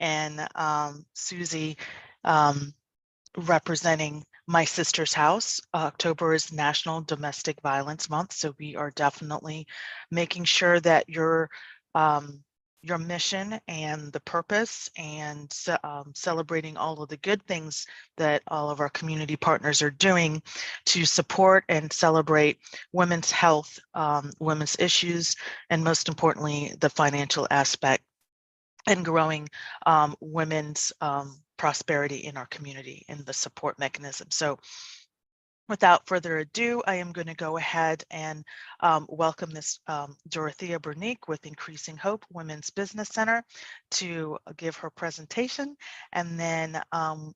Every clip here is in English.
and Susie representing My Sister's House. October is National Domestic Violence Month, so we are definitely making sure that your mission and the purpose and celebrating all of the good things that all of our community partners are doing to support and celebrate women's health, women's issues, and most importantly, the financial aspect and growing women's prosperity in our community and the support mechanism. So without further ado, I am going to go ahead and welcome Ms. Dorothea Bernique with Increasing Hope Women's Business Center to give her presentation, and then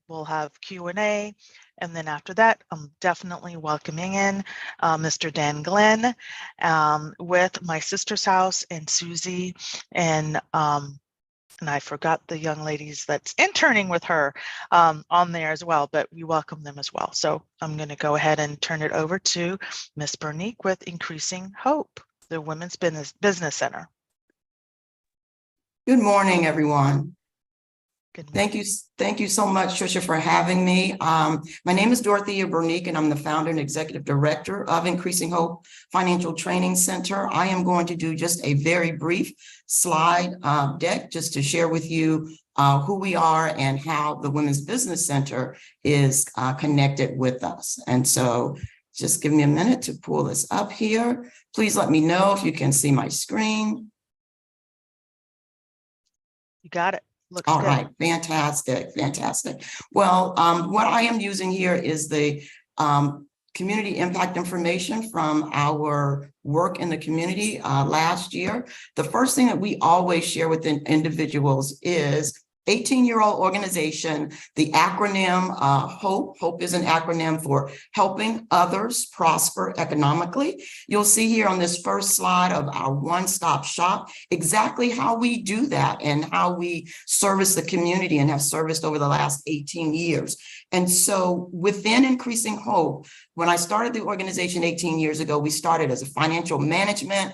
we'll have Q&A. And then after that, I'm definitely welcoming in Mr. Dan Glenn with My Sister's House and Susie and I forgot the young ladies that's interning with her on there as well, but we welcome them as well. So I'm going to go ahead and turn it over to Ms. Bernique with Increasing Hope, the Women's Business Center. Good morning, everyone. Good morning. Thank you so much, Tricia, for having me. My name is Dorothea Bernique, and I'm the founder and executive director of Increasing Hope Financial Training Center. I am going to do just a very brief slide deck just to share with you who we are and how the Women's Business Center is connected with us. And so just give me a minute to pull this up here. Please let me know if you can see my screen. You got it. Looks all good. Right, fantastic. Well, what I am using here is the community impact information from our work in the community last year. The first thing that we always share with individuals is 18-year-old organization, the acronym HOPE. HOPE is an acronym for Helping Others Prosper Economically. You'll see here on this first slide of our one-stop shop exactly how we do that and how we service the community and have serviced over the last 18 years. And so within Increasing Hope, when I started the organization 18 years ago, we started as a financial management,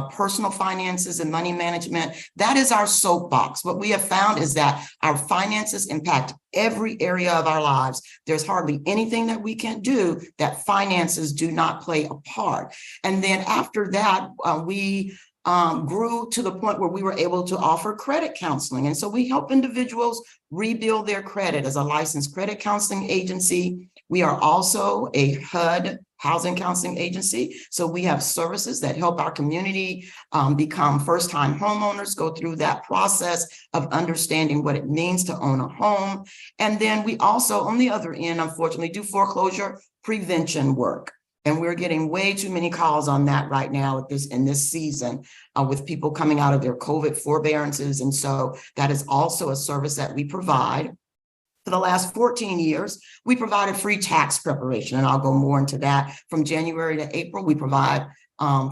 personal finances and money management. That is our soapbox. What we have found is that our finances impact every area of our lives. There's hardly anything that we can do that finances do not play a part. And then after that, we grew to the point where we were able to offer credit counseling. And so we help individuals rebuild their credit as a licensed credit counseling agency. We are also a HUD, housing counseling agency. So we have services that help our community become first-time homeowners, go through that process of understanding what it means to own a home. And then we also, on the other end, unfortunately, do foreclosure prevention work. And we're getting way too many calls on that right now in this season with people coming out of their COVID forbearances. And so that is also a service that we provide. For the last 14 years, we provided free tax preparation, and I'll go more into that. From January to April, we provide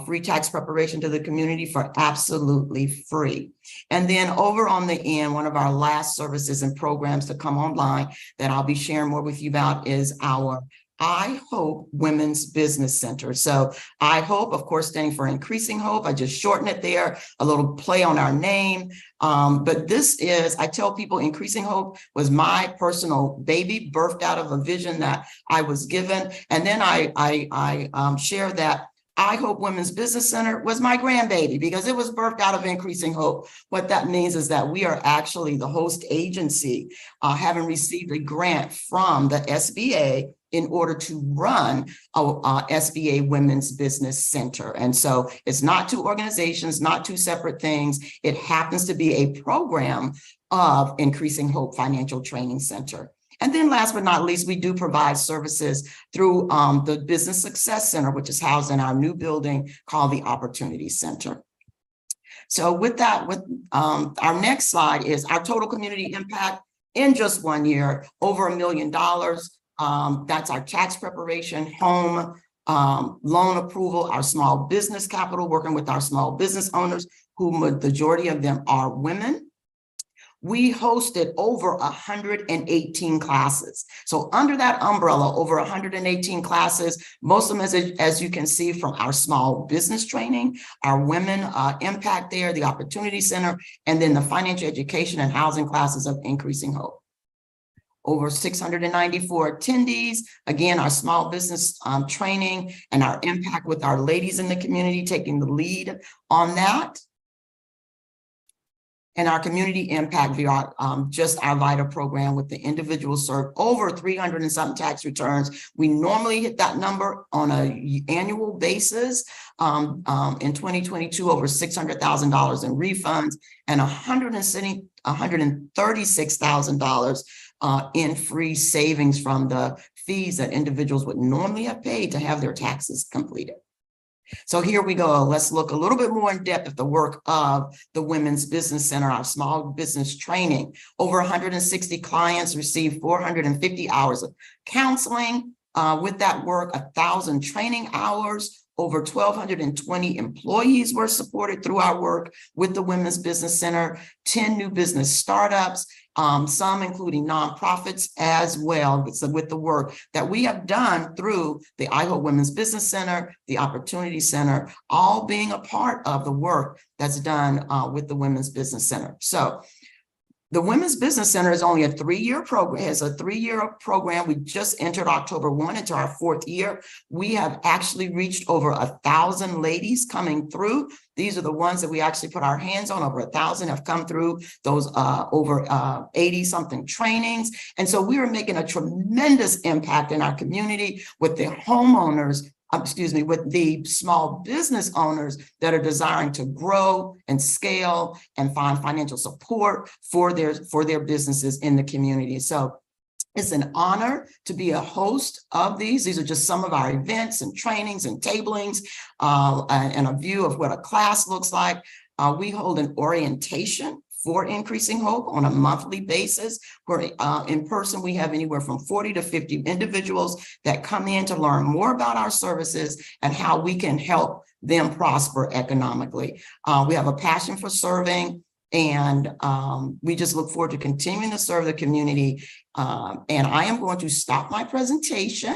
free tax preparation to the community for absolutely free. And then over on the end, one of our last services and programs to come online that I'll be sharing more with you about is our I Hope Women's Business Center. So I Hope, of course, standing for Increasing Hope. I just shorten it there, a little play on our name. But this is, I tell people, Increasing Hope was my personal baby, birthed out of a vision that I was given. And then I share that I Hope Women's Business Center was my grandbaby because it was birthed out of Increasing Hope. What that means is that we are actually the host agency, having received a grant from the SBA in order to run a SBA Women's Business Center. And so it's not two organizations, not two separate things. It happens to be a program of Increasing Hope Financial Training Center. And then last but not least, we do provide services through the Business Success Center, which is housed in our new building called the Opportunity Center. So with that, our next slide is our total community impact in just 1 year, over $1 million. That's our tax preparation, home, loan approval, our small business capital, working with our small business owners, who the majority of them are women. we hosted over 118 classes. So under that umbrella, over 118 classes, most of them, as you can see from our small business training, our women impact there, the Opportunity Center, and then the financial education and housing classes of Increasing Hope. Over 694 attendees. Again, our small business training and our impact with our ladies in the community taking the lead on that. And our community impact via just our LIDA program with the individuals served over 300 and some tax returns. We normally hit that number on an annual basis. In 2022, over $600,000 in refunds and $136,000 in free savings from the fees that individuals would normally have paid to have their taxes completed. So here we go. Let's look a little bit more in depth at the work of the Women's Business Center, our small business training. Over 160 clients received 450 hours of counseling. With that work, 1,000 training hours. Over 1,220 employees were supported through our work with the Women's Business Center, 10 new business startups, some including nonprofits as well, with the work that we have done through the Idaho Women's Business Center, the Opportunity Center, all being a part of the work that's done with the Women's Business Center. So the Women's Business Center is only a 3-year program, has a 3-year program. We just entered October 1 into our 4th year. We have actually reached over 1,000 ladies coming through. These are the ones that we actually put our hands on. Over 1,000 have come through those over 80 something trainings. And so we are making a tremendous impact in our community with the homeowners, with the small business owners that are desiring to grow and scale and find financial support for their businesses in the community. So it's an honor to be a host of these. These are just some of our events and trainings and tablings and a view of what a class looks like. We hold an orientation for Increasing Hope on a monthly basis, where in person we have anywhere from 40 to 50 individuals that come in to learn more about our services and how we can help them prosper economically. We have a passion for serving, and we just look forward to continuing to serve the community. And I am going to stop my presentation.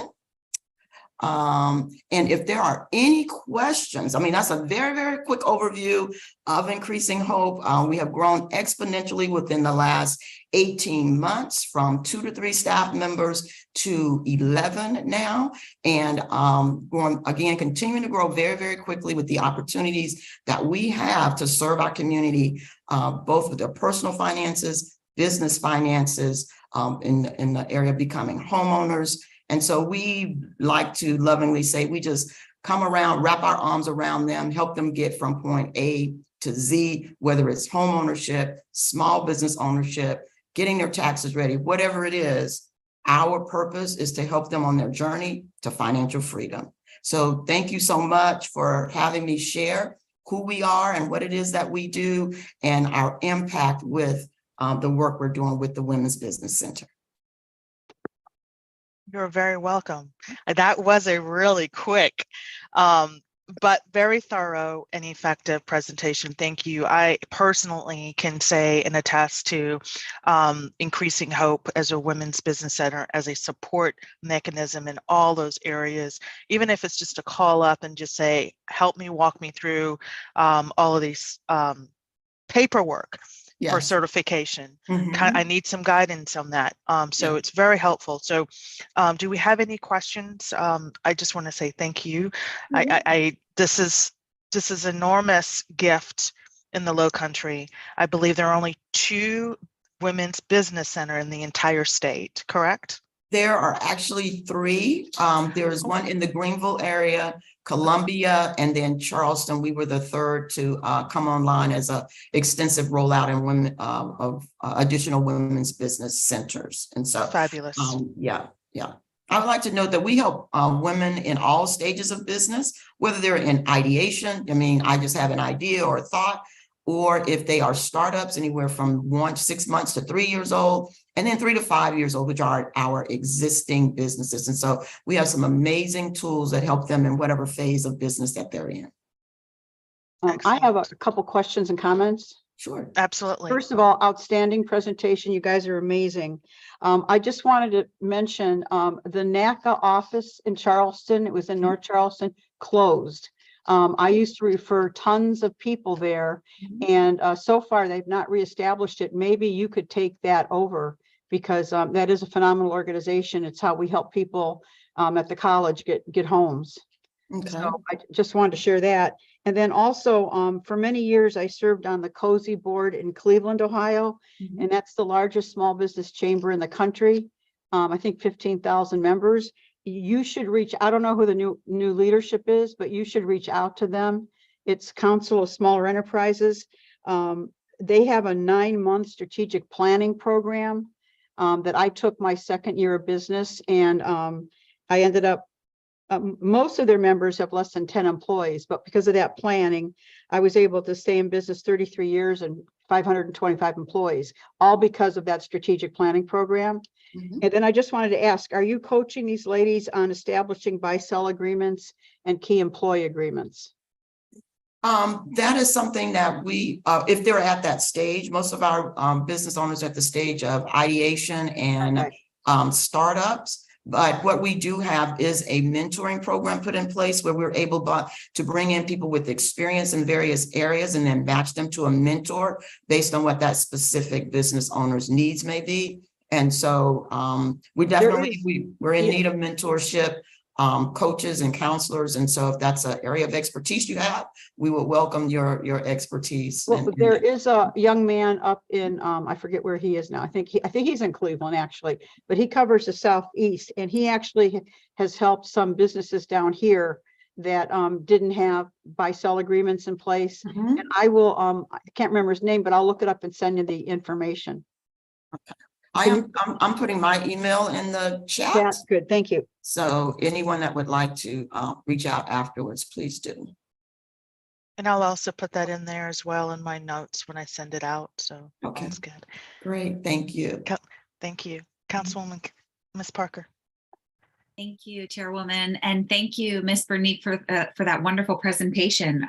And if there are any questions, I mean, that's a very, very quick overview of Increasing Hope. We have grown exponentially within the last 18 months from 2 to 3 staff members to 11 now. And continuing to grow very, very quickly with the opportunities that we have to serve our community, both with their personal finances, business finances, in the area of becoming homeowners. And so we like to lovingly say, we just come around, wrap our arms around them, help them get from point A to Z, whether it's home ownership, small business ownership, getting their taxes ready, whatever it is. Our purpose is to help them on their journey to financial freedom. So thank you so much for having me share who we are and what it is that we do and our impact with the work we're doing with the Women's Business Center. You're very welcome. That was a really quick, but very thorough and effective presentation. Thank you. I personally can say and attest to Increasing Hope as a Women's Business Center as a support mechanism in all those areas, even if it's just a call up and just say, help me, walk me through all of these paperwork. Yes. For certification. I need some guidance on that. So it's very helpful. So do we have any questions? I just want to say thank you. This is enormous gift in the Low Country. I believe there are only 2 Women's Business Center in the entire state, correct? There are actually 3. There is one in the Greenville area, Columbia, and then Charleston. We were the 3rd to come online as a extensive rollout in women of additional women's business centers. And so fabulous. Yeah. I would like to note that we help women in all stages of business, whether they're in ideation. I mean, I just have an idea or a thought, or if they are startups, anywhere from 6 months to 3 years old, and then 3 to 5 years old, which are our existing businesses. And so we have some amazing tools that help them in whatever phase of business that they're in. I have a couple questions and comments. Sure. Absolutely. First of all, outstanding presentation. You guys are amazing. I just wanted to mention the NACA office in Charleston, it was in North Charleston, closed. I used to refer tons of people there, and so far they've not reestablished it. Maybe you could take that over, because that is a phenomenal organization. It's how we help people at the college get homes. Okay. So I just wanted to share that. And then also, for many years, I served on the COSI board in Cleveland, Ohio, and that's the largest small business chamber in the country. I think 15,000 members. You should reach, I don't know who the new leadership is, but you should reach out to them. It's Council of Smaller Enterprises. They have a 9-month strategic planning program that I took my second year of business, and I ended up most of their members have less than 10 employees, but because of that planning, I was able to stay in business 33 years and 525 employees, all because of that strategic planning program. And then I just wanted to ask, are you coaching these ladies on establishing buy-sell agreements and key employee agreements? That is something that we, if they're at that stage, most of our business owners are at the stage of ideation and startups. But what we do have is a mentoring program put in place where we're able to bring in people with experience in various areas and then match them to a mentor based on what that specific business owner's needs may be. And so we definitely, we're in need of mentorship, coaches and counselors. And so if that's an area of expertise you have, we will welcome your expertise. Well, there is a young man up in, I forget where he is now. I think he's in Cleveland actually, but he covers the Southeast, and he actually has helped some businesses down here that didn't have buy-sell agreements in place. And I will, I can't remember his name, but I'll look it up and send you the information. Okay. I'm putting my email in the chat. That's good. Thank you. So anyone that would like to reach out afterwards, please do. And I'll also put that in there as well in my notes when I send it out. So that's good. Great. Thank you. Thank you. Councilwoman, Ms. Parker. Thank you, Chairwoman, and thank you, Ms. Bernique, for that wonderful presentation.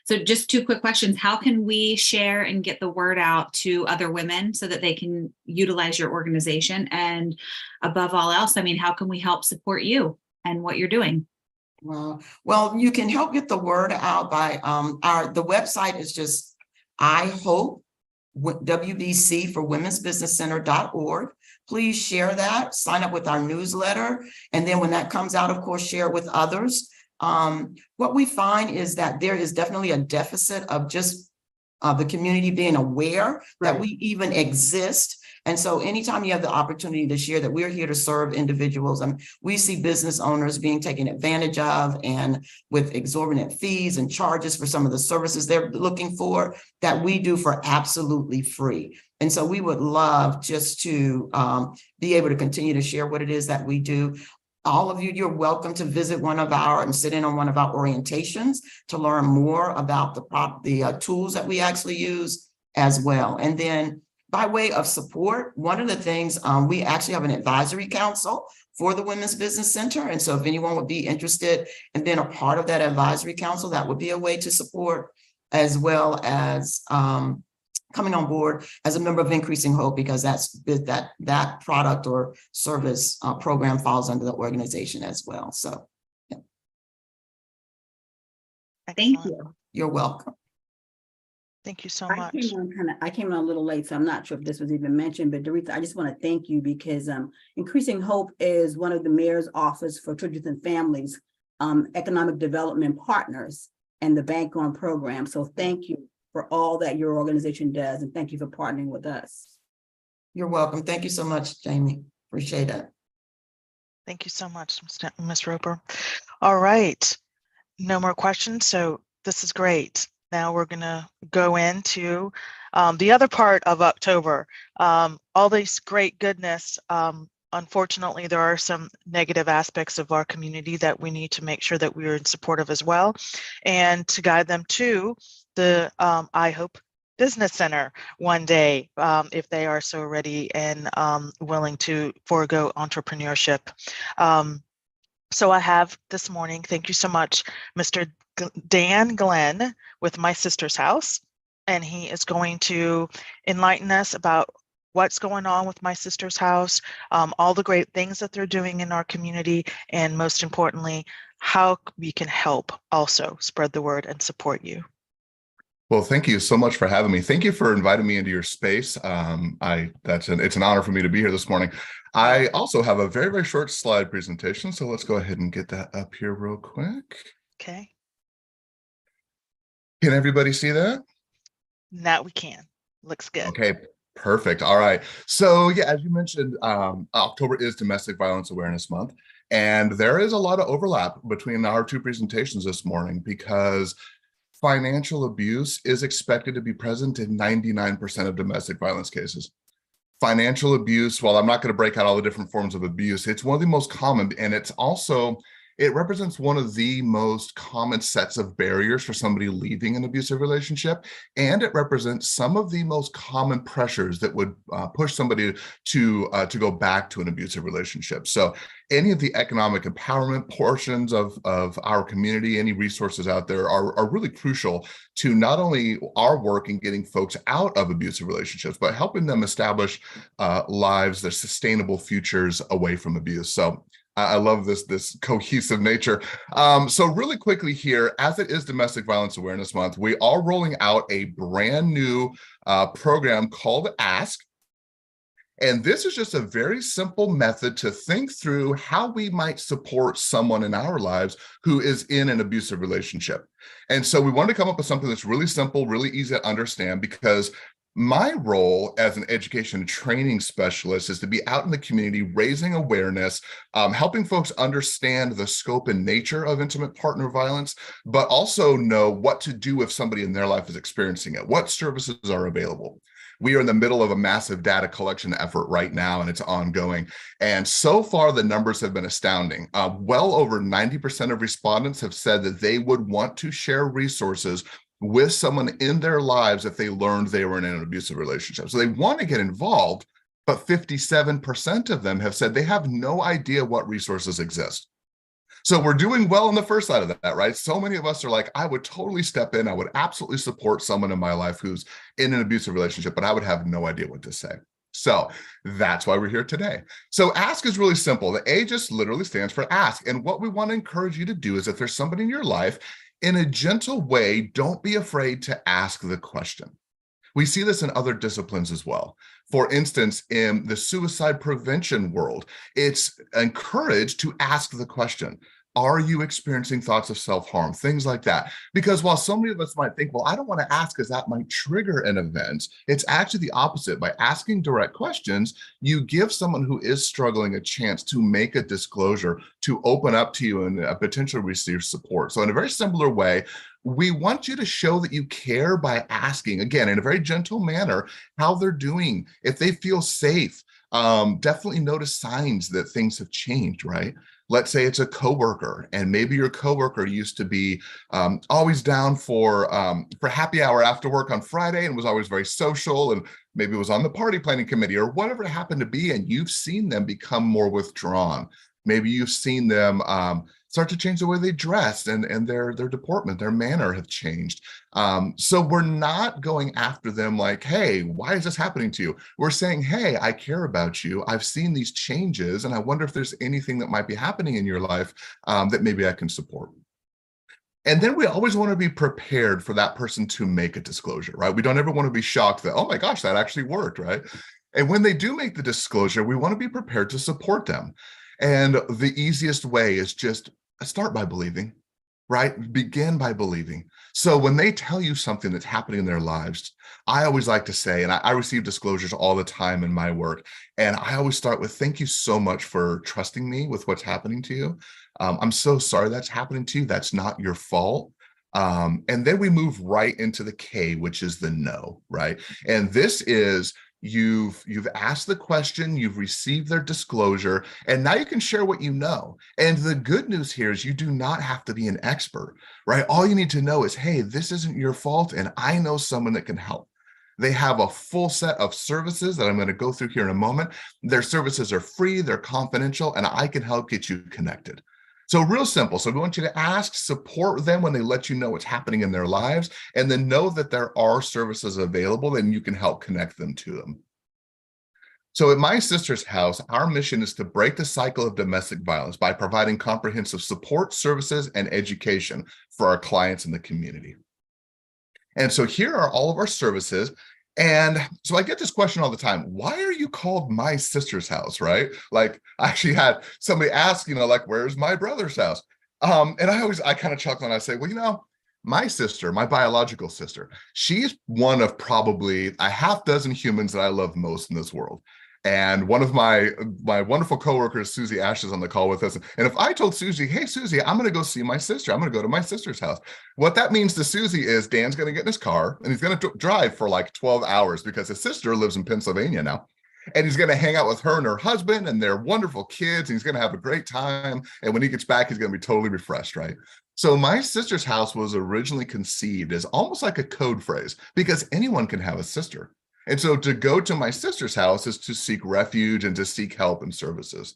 So just 2 quick questions. How can we share and get the word out to other women so that they can utilize your organization? And above all else, I mean, how can we help support you and what you're doing? Well, you can help get the word out by the website is just WBC for Women's Business Center.org. Please share that, sign up with our newsletter. And then when that comes out, of course, share it with others. What we find is that there is definitely a deficit of just the community being aware that we even exist. And so anytime you have the opportunity to share that we're here to serve individuals, we see business owners being taken advantage of and with exorbitant fees and charges for some of the services they're looking for that we do for absolutely free. And so we would love just to be able to continue to share what it is that we do. All of you, you're welcome to visit one of our and sit in on one of our orientations to learn more about the tools that we actually use as well. And then by way of support, one of the things, we actually have an advisory council for the Women's Business Center. And so if anyone would be interested in being a part of that advisory council, that would be a way to support, as well as coming on board as a member of Increasing Hope, because that product or service program falls under the organization as well. So yeah. Thank you. You're welcome. Thank you so much. I came in a little late, so I'm not sure if this was even mentioned, but Doretha, I just want to thank you because Increasing Hope is one of the mayor's office for children and families, economic development partners, and the Bank On program. So thank you for all that your organization does, and thank you for partnering with us. You're welcome. Thank you so much, Jamie. Appreciate it. Thank you so much, Ms. Roper. All right, no more questions. So this is great. Now we're going to go into the other part of October. All this great goodness. Unfortunately, there are some negative aspects of our community that we need to make sure that we are in support of as well, and to guide them to the I Hope Business Center one day, if they are so ready and willing to forego entrepreneurship. So I have this morning, thank you so much, Mr. Dan Glenn with My Sister's House. and he is going to enlighten us about what's going on with My Sister's House, all the great things that they're doing in our community, and most importantly, how we can help also spread the word and support you. Well, thank you so much for having me. Thank you for inviting me into your space. It's an honor for me to be here this morning. I also have a very, very short slide presentation, so let's go ahead and get that up here real quick. Okay. Can everybody see that? Now we can. Looks good. Okay, perfect. All right. So yeah, as you mentioned, October is Domestic Violence Awareness Month, and there is a lot of overlap between our two presentations this morning because financial abuse is expected to be present in 99% of domestic violence cases. Financial abuse, while I'm not going to break out all the different forms of abuse, it's one of the most common, and it represents one of the most common sets of barriers for somebody leaving an abusive relationship, and it represents some of the most common pressures that would push somebody to go back to an abusive relationship. So any of the economic empowerment portions of our community, any resources out there are really crucial to not only our work in getting folks out of abusive relationships, but helping them establish lives, their sustainable futures away from abuse. So I love this cohesive nature. So really quickly here, as it is Domestic Violence Awareness Month, we are rolling out a brand new program called Ask. And this is just a very simple method to think through how we might support someone in our lives who is in an abusive relationship. And so we wanted to come up with something that's really simple, really easy to understand, because my role as an education and training specialist is to be out in the community, raising awareness, helping folks understand the scope and nature of intimate partner violence, but also know what to do if somebody in their life is experiencing it, what services are available. We are in the middle of a massive data collection effort right now, and it's ongoing. And so far, the numbers have been astounding. Well over 90% of respondents have said that they would want to share resources with someone in their lives if they learned they were in an abusive relationship. So they want to get involved, but 57% of them have said they have no idea what resources exist. So we're doing well on the first side of that, right? So many of us are like, I would totally step in. I would absolutely support someone in my life who's in an abusive relationship, but I would have no idea what to say. So that's why we're here today. So ask is really simple. The A just literally stands for ask. And what we want to encourage you to do is if there's somebody in your life, in a gentle way, don't be afraid to ask the question. We see this in other disciplines as well. For instance, in the suicide prevention world, it's encouraged to ask the question, are you experiencing thoughts of self-harm? Things like that. Because while so many of us might think, well, I don't want to ask because that might trigger an event, it's actually the opposite. By asking direct questions, you give someone who is struggling a chance to make a disclosure, to open up to you and potentially receive support. So in a very similar way, we want you to show that you care by asking, again, in a very gentle manner, how they're doing, if they feel safe. Definitely notice signs that things have changed, right? Let's say it's a coworker, and maybe your coworker used to be always down for happy hour after work on Friday and was always very social, and maybe was on the party planning committee or whatever it happened to be, and you've seen them become more withdrawn. Maybe you've seen them start to change the way they dress, and their deportment, their manner have changed. So we're not going after them like, hey, why is this happening to you? We're saying, hey, I care about you. I've seen these changes, and I wonder if there's anything that might be happening in your life that maybe I can support. And then we always want to be prepared for that person to make a disclosure, right? We don't ever want to be shocked that, oh my gosh, that actually worked, right? And when they do make the disclosure, we want to be prepared to support them. And the easiest way is just start by believing, right? Begin by believing. So when they tell you something that's happening in their lives, I always like to say, and I receive disclosures all the time in my work, and I always start with, thank you so much for trusting me with what's happening to you. I'm so sorry that's happening to you. That's not your fault. And then we move right into the K, which is the no, right? And this is, you've asked the question, you've received their disclosure, and now you can share what you know. And the good news here is you do not have to be an expert, right? All you need to know is, hey, this isn't your fault, and I know someone that can help. They have a full set of services that I'm going to go through here in a moment. Their services are free, they're confidential, and I can help get you connected. So real simple. So we want you to ask, support them when they let you know what's happening in their lives, and then know that there are services available and you can help connect them to them. So at My Sister's House, our mission is to break the cycle of domestic violence by providing comprehensive support, services, and education for our clients in the community. And so here are all of our services. And so I get this question all the time: why are you called My Sister's House, right? Like, I actually had somebody ask, like, where's my brother's house? And I kind of chuckle and I say, well, my sister, my biological sister, she's one of probably a half dozen humans that I love most in this world. And one of my wonderful coworkers, Susie Ash, is on the call with us. And if I told Susie, hey, Susie, I'm going to go see my sister, I'm going to go to my sister's house, what that means to Susie is Dan's going to get in his car and he's going to drive for like 12 hours because his sister lives in Pennsylvania now. And he's going to hang out with her and her husband and their wonderful kids. And he's going to have a great time. And when he gets back, he's going to be totally refreshed, right? So My Sister's House was originally conceived as almost like a code phrase because anyone can have a sister. And so to go to My Sister's house is to seek refuge and to seek help and services.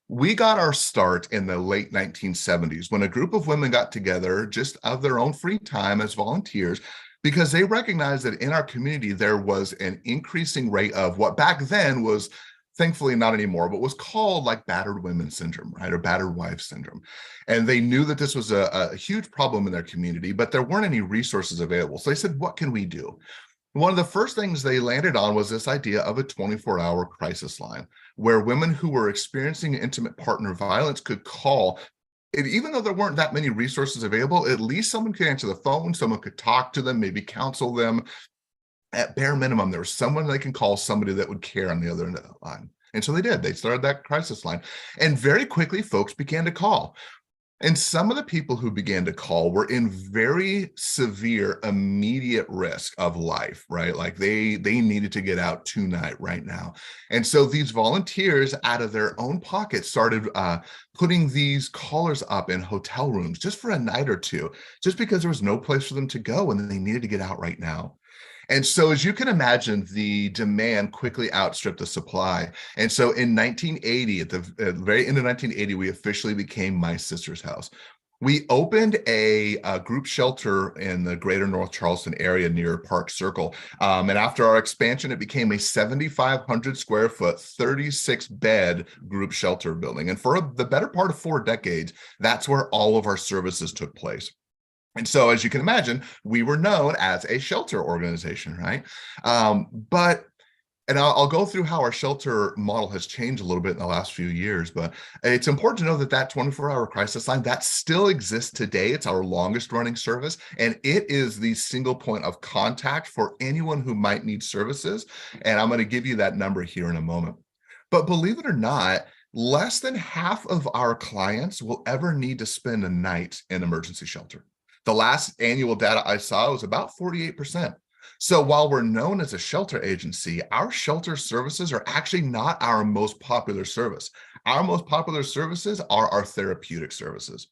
We got our start in the late 1970s when a group of women got together just of their own free time as volunteers, because they recognized that in our community, there was an increasing rate of what back then was, thankfully not anymore, but was called like battered women syndrome, right? Or battered wife syndrome. And they knew that this was a huge problem in their community, but there weren't any resources available. So they said, what can we do? One of the first things they landed on was this idea of a 24-hour crisis line where women who were experiencing intimate partner violence could call. And even though there weren't that many resources available, at least someone could answer the phone, someone could talk to them, maybe counsel them. At bare minimum, there was someone they can call, somebody that would care on the other end of that line. And so they did. They started that crisis line. And very quickly, folks began to call. And some of the people who began to call were in very severe, immediate risk of life, right? Like they needed to get out tonight, right now. And so these volunteers out of their own pockets started putting these callers up in hotel rooms just for a night or two, just because there was no place for them to go and they needed to get out right now. And so, as you can imagine, the demand quickly outstripped the supply. And so in 1980, at the very end of 1980, we officially became My Sister's House. We opened a group shelter in the greater North Charleston area near Park Circle. And after our expansion, it became a 7,500 square foot, 36-bed group shelter building. And for the better part of 4 decades, that's where all of our services took place. And so, as you can imagine, we were known as a shelter organization, right? And I'll go through how our shelter model has changed a little bit in the last few years, but it's important to know that 24-hour crisis line, that still exists today. It's our longest running service, and it is the single point of contact for anyone who might need services. And I'm going to give you that number here in a moment. But believe it or not, less than half of our clients will ever need to spend a night in emergency shelter. The last annual data I saw was about 48%. So while we're known as a shelter agency, our shelter services are actually not our most popular service. Our most popular services are our therapeutic services.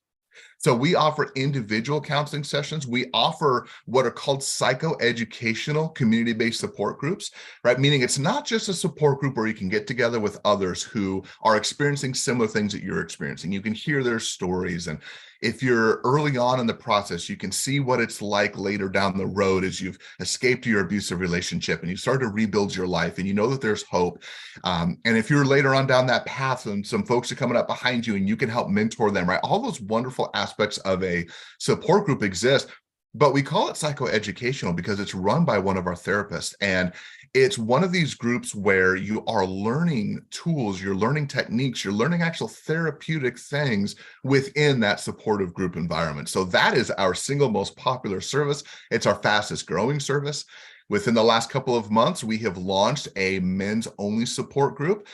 So we offer individual counseling sessions. We offer what are called psychoeducational community-based support groups, right? Meaning it's not just a support group where you can get together with others who are experiencing similar things that you're experiencing. You can hear their stories. And if you're early on in the process, you can see what it's like later down the road as you've escaped your abusive relationship and you start to rebuild your life and you know that there's hope. And if you're later on down that path and some folks are coming up behind you and you can help mentor them, right? All those wonderful aspects of a support group exist, but we call it psychoeducational because it's run by one of our therapists. And it's one of these groups where you are learning tools, you're learning techniques, you're learning actual therapeutic things within that supportive group environment. So that is our single most popular service. It's our fastest growing service. Within the last couple of months, we have launched a men's only support group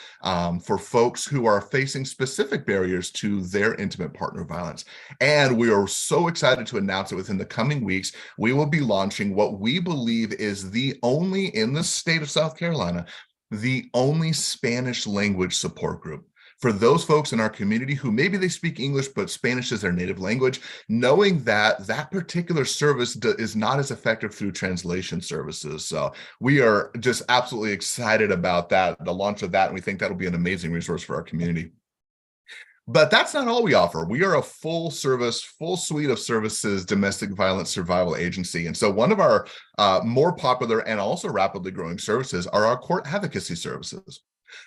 for folks who are facing specific barriers to their intimate partner violence. And we are so excited to announce that within the coming weeks, we will be launching what we believe is the only, in the state of South Carolina, the only Spanish language support group. For those folks in our community who maybe they speak English, but Spanish is their native language, knowing that that particular service is not as effective through translation services. So we are just absolutely excited about that, the launch of that, and we think that'll be an amazing resource for our community. But that's not all we offer. We are a full service, full suite of services, domestic violence survival agency. And so one of our more popular and also rapidly growing services are our court advocacy services.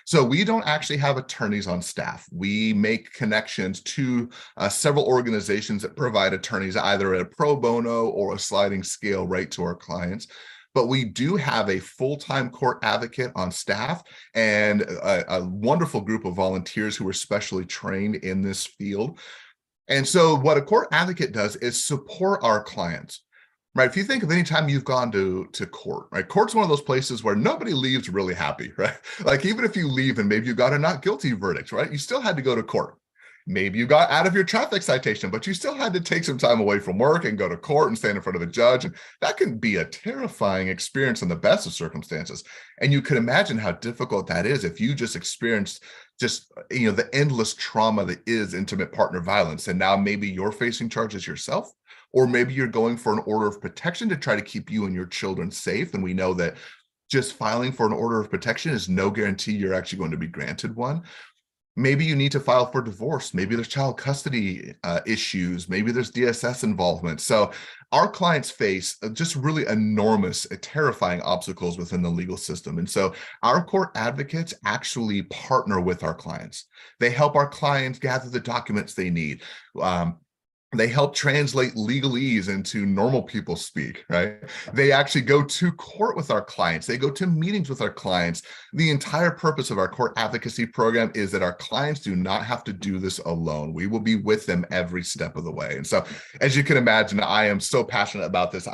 So we don't actually have attorneys on staff. We make connections to several organizations that provide attorneys either at a pro bono or a sliding scale right to our clients. But we do have a full-time court advocate on staff and a wonderful group of volunteers who are specially trained in this field. And so what a court advocate does is support our clients. Right. If you think of any time you've gone to court, right? Court's one of those places where nobody leaves really happy, right? Like even if you leave and maybe you got a not guilty verdict, right? You still had to go to court. Maybe you got out of your traffic citation, but you still had to take some time away from work and go to court and stand in front of a judge. And that can be a terrifying experience in the best of circumstances. And you can imagine how difficult that is if you just experienced the endless trauma that is intimate partner violence. And now maybe you're facing charges yourself, or maybe you're going for an order of protection to try to keep you and your children safe. And we know that just filing for an order of protection is no guarantee you're actually going to be granted one. Maybe you need to file for divorce. Maybe there's child custody issues. Maybe there's DSS involvement. So our clients face just really enormous, terrifying obstacles within the legal system. And so our court advocates actually partner with our clients. They help our clients gather the documents they need. They help translate legalese into normal people speak, right? They actually go to court with our clients. They go to meetings with our clients. The entire purpose of our court advocacy program is that our clients do not have to do this alone. We will be with them every step of the way. And so, as you can imagine, I am so passionate about this.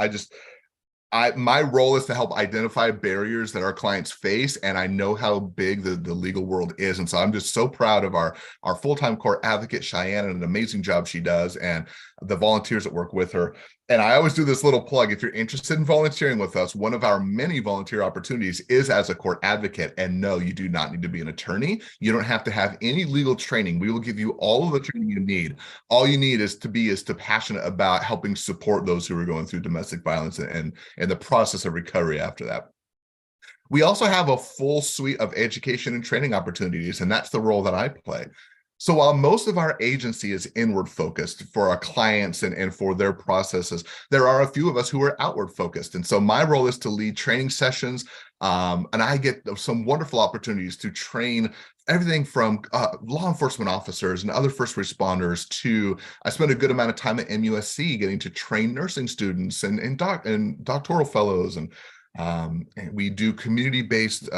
My role is to help identify barriers that our clients face, and I know how big the legal world is. And so I'm just so proud of our full-time court advocate, Cheyenne, and an amazing job she does, and the volunteers that work with her. And I always do this little plug. If you're interested in volunteering with us, one of our many volunteer opportunities is as a court advocate. And no, you do not need to be an attorney. You don't have to have any legal training. We will give you all of the training you need. All you need is to be passionate about helping support those who are going through domestic violence and the process of recovery after that. We also have a full suite of education and training opportunities, and that's the role that I play. So while most of our agency is inward focused for our clients and for their processes, there are a few of us who are outward focused. And so my role is to lead training sessions, and I get some wonderful opportunities to train everything from law enforcement officers and other first responders to, I spend a good amount of time at MUSC getting to train nursing students and doctoral fellows, and we do community-based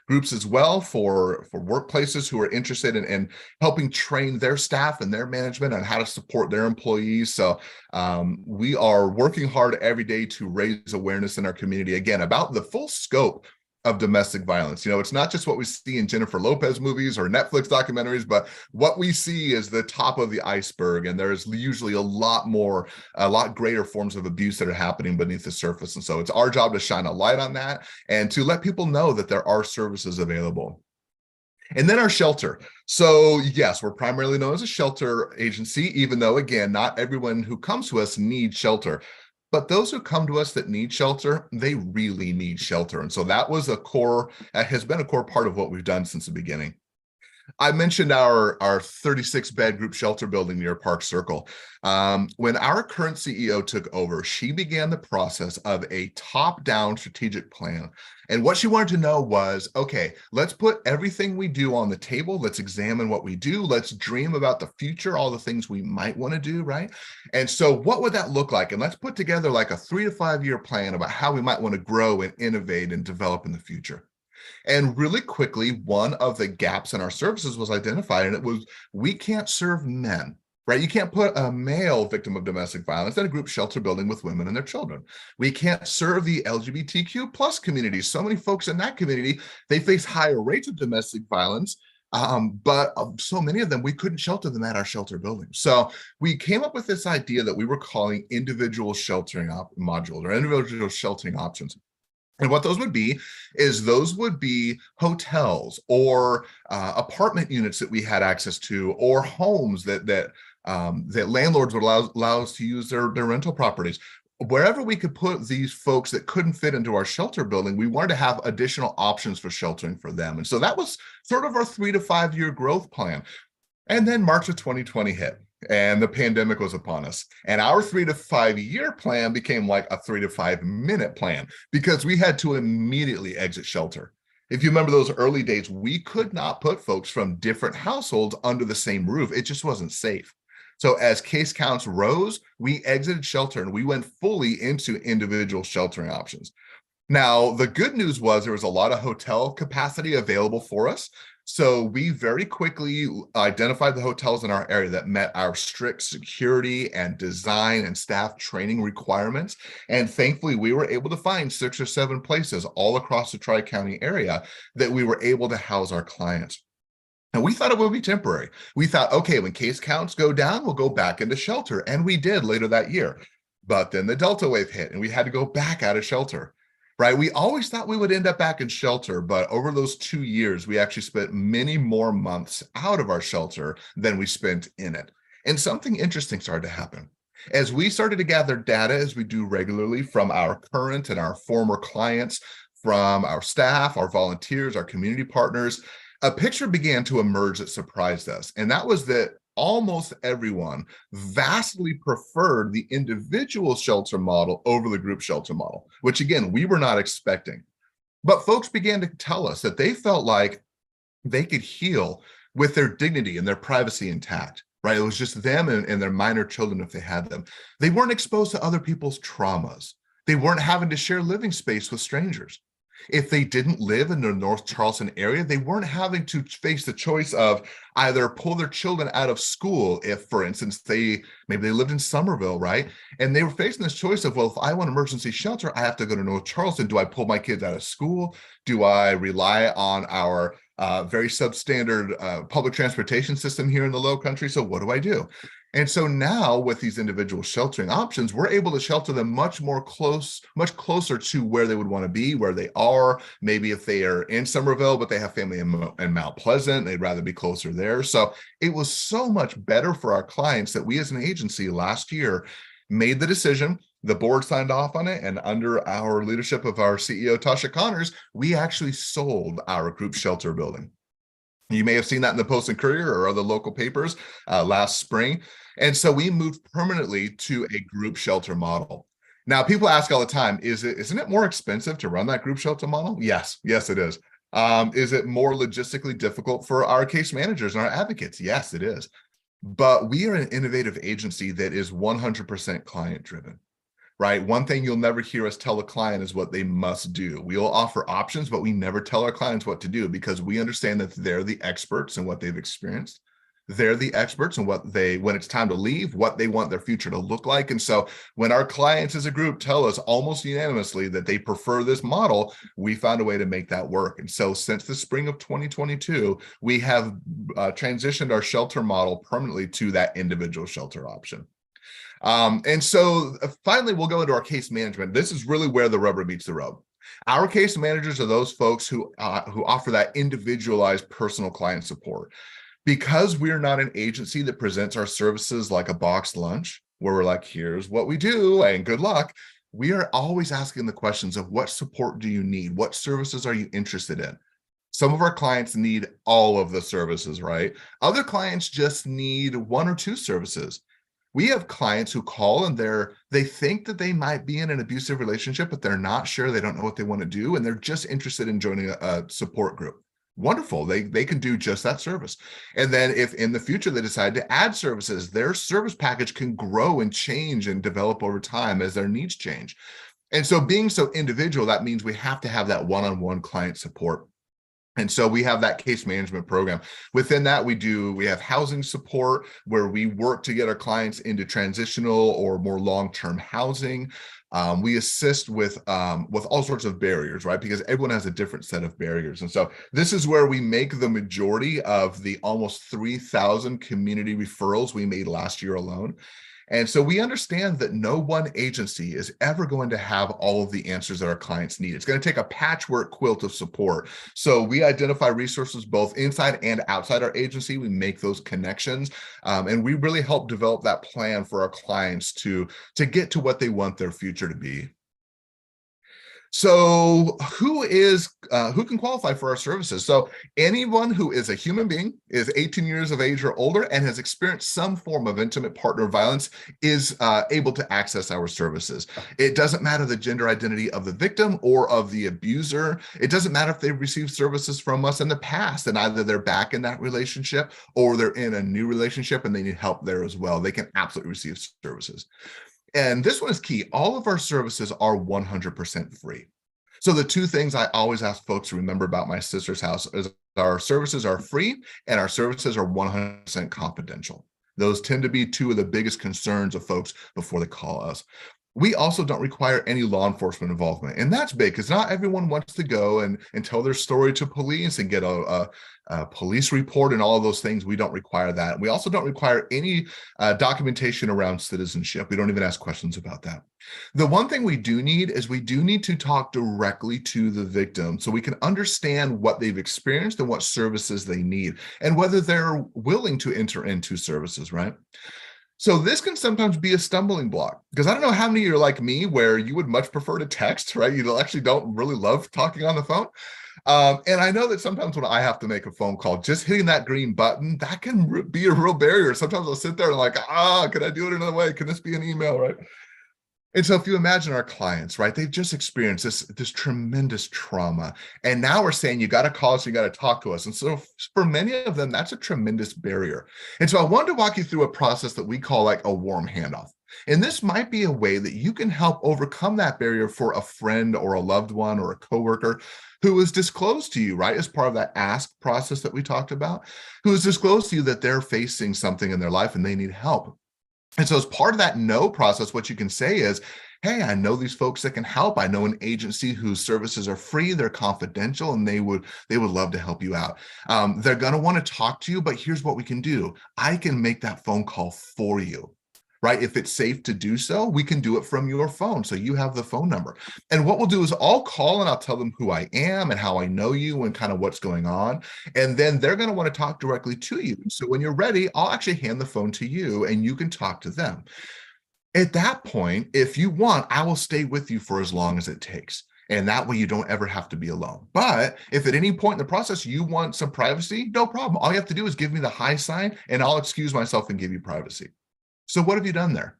groups as well for workplaces who are interested in helping train their staff and their management on how to support their employees. So we are working hard every day to raise awareness in our community, again, about the full scope of domestic violence. It's not just what we see in Jennifer Lopez movies or Netflix documentaries, but what we see is the top of the iceberg. And there's usually a lot greater forms of abuse that are happening beneath the surface. And so it's our job to shine a light on that and to let people know that there are services available. And then our shelter. So yes, we're primarily known as a shelter agency, even though, again, not everyone who comes to us needs shelter. But those who come to us that need shelter, they really need shelter. And so that has been a core part of what we've done since the beginning. I mentioned our 36-bed group shelter building near Park Circle. When our current CEO took over, she began the process of a top-down strategic plan. And what she wanted to know was, okay, let's put everything we do on the table. Let's examine what we do. Let's dream about the future, all the things we might want to do, right? And so what would that look like? And let's put together like a 3 to 5 year plan about how we might want to grow and innovate and develop in the future. And really quickly, one of the gaps in our services was identified, and it was, we can't serve men, right? You can't put a male victim of domestic violence in a group shelter building with women and their children. We can't serve the LGBTQ plus community. So many folks in that community, they face higher rates of domestic violence, but so many of them, we couldn't shelter them at our shelter building. So we came up with this idea that we were calling individual sheltering modules or individual sheltering options. And what those would be is those would be hotels or apartment units that we had access to, or homes that landlords would allow us to use their rental properties. Wherever we could put these folks that couldn't fit into our shelter building, we wanted to have additional options for sheltering for them. And so that was sort of our 3 to 5 year growth plan. And then March of 2020 hit and the pandemic was upon us. And our 3 to 5 year plan became like a 3 to 5 minute plan because we had to immediately exit shelter. If you remember those early days, we could not put folks from different households under the same roof. It just wasn't safe. So as case counts rose, we exited shelter and we went fully into individual sheltering options. Now, the good news was there was a lot of hotel capacity available for us. So we very quickly identified the hotels in our area that met our strict security and design and staff training requirements. And thankfully, we were able to find 6 or 7 places all across the Tri-County area that we were able to house our clients. And we thought it would be temporary. We thought, okay, when case counts go down, we'll go back into shelter. And we did later that year. But then the Delta wave hit and we had to go back out of shelter. Right? We always thought we would end up back in shelter, but over those 2 years, we actually spent many more months out of our shelter than we spent in it. And something interesting started to happen. As we started to gather data, as we do regularly from our current and our former clients, from our staff, our volunteers, our community partners, a picture began to emerge that surprised us. And that was that almost everyone vastly preferred the individual shelter model over the group shelter model, which again, we were not expecting. But folks began to tell us that they felt like they could heal with their dignity and their privacy intact, right? It was just them and their minor children if they had them. They weren't exposed to other people's traumas. They weren't having to share living space with strangers. If they didn't live in the North Charleston area, they weren't having to face the choice of either pull their children out of school if, for instance, maybe they lived in Somerville, right? And they were facing this choice of, well, if I want emergency shelter, I have to go to North Charleston. Do I pull my kids out of school? Do I rely on our very substandard public transportation system here in the Low Country? So what do I do? And so now with these individual sheltering options, we're able to shelter them much closer to where they would want to be, where they are. Maybe if they are in Somerville, but they have family in Mount Pleasant, they'd rather be closer there. So it was so much better for our clients that we as an agency last year made the decision. The board signed off on it. And under our leadership of our CEO, Tasha Connors, we actually sold our group shelter building. You may have seen that in the Post and Courier or other local papers last spring. And so we moved permanently to a group shelter model. Now, people ask all the time, isn't it more expensive to run that group shelter model? Yes, it is. Is it more logistically difficult for our case managers and our advocates? Yes, it is. But we are an innovative agency that is 100% client driven. Right? One thing you'll never hear us tell a client is what they must do. We'll offer options, but we never tell our clients what to do because we understand that they're the experts in what they've experienced. They're the experts in when it's time to leave, what they want their future to look like. And so when our clients as a group tell us almost unanimously that they prefer this model, we found a way to make that work. And so since the spring of 2022, we have transitioned our shelter model permanently to that individual shelter option. And so finally, we'll go into our case management. This is really where the rubber meets the road. Our case managers are those folks who offer that individualized personal client support. Because we're not an agency that presents our services like a boxed lunch, where we're like, here's what we do and good luck. We are always asking the questions of what support do you need? What services are you interested in? Some of our clients need all of the services, right? Other clients just need 1 or 2 services. We have clients who call and they think that they might be in an abusive relationship, but they're not sure. They don't know what they want to do. And they're just interested in joining a support group. Wonderful. They can do just that service. And then if in the future they decide to add services, their service package can grow and change and develop over time as their needs change. And so being so individual, that means we have to have that one-on-one client support. And so we have that case management program. Within that, we have housing support where we work to get our clients into transitional or more long-term housing. We assist with all sorts of barriers, right? Because everyone has a different set of barriers. And so this is where we make the majority of the almost 3,000 community referrals we made last year alone. And so we understand that no one agency is ever going to have all of the answers that our clients need. It's going to take a patchwork quilt of support. So we identify resources both inside and outside our agency. We make those connections, and we really help develop that plan for our clients to get to what they want their future to be. So who can qualify for our services? So anyone who is a human being, is 18 years of age or older, and has experienced some form of intimate partner violence is able to access our services. It doesn't matter the gender identity of the victim or of the abuser. It doesn't matter if they've received services from us in the past and either they're back in that relationship or they're in a new relationship and they need help there as well. They can absolutely receive services. And this one is key. All of our services are 100% free. So the two things I always ask folks to remember about my sister's house is our services are free and our services are 100% confidential. Those tend to be two of the biggest concerns of folks before they call us. We also don't require any law enforcement involvement. And that's big because not everyone wants to go and tell their story to police and get a police report and all of those things. We don't require that. We also don't require any documentation around citizenship. We don't even ask questions about that. The one thing we do need is we do need to talk directly to the victim so we can understand what they've experienced and what services they need and whether they're willing to enter into services, right? So this can sometimes be a stumbling block because I don't know how many of you are like me where you would much prefer to text, right? You actually don't really love talking on the phone. And I know that sometimes when I have to make a phone call, just hitting that green button, that can be a real barrier. Sometimes I'll sit there and like, can I do it another way? Can this be an email, right? And so if you imagine our clients, right, they've just experienced this tremendous trauma. And now we're saying, you got to call us, you got to talk to us. And so for many of them, that's a tremendous barrier. And so I wanted to walk you through a process that we call like a warm handoff. And this might be a way that you can help overcome that barrier for a friend or a loved one or a coworker who is disclosed to you, right, as part of that ask process that we talked about, who is disclosed to you that they're facing something in their life and they need help. And so as part of that no process, what you can say is, hey, I know these folks that can help. I know an agency whose services are free, they're confidential, and they would love to help you out. They're going to want to talk to you, but here's what we can do. I can make that phone call for you. Right? If it's safe to do so, we can do it from your phone. So you have the phone number. And what we'll do is I'll call and I'll tell them who I am and how I know you and kind of what's going on. And then they're going to want to talk directly to you. So when you're ready, I'll actually hand the phone to you and you can talk to them. At that point, if you want, I will stay with you for as long as it takes. And that way you don't ever have to be alone. But if at any point in the process you want some privacy, no problem. All you have to do is give me the hi sign and I'll excuse myself and give you privacy. So what have you done there?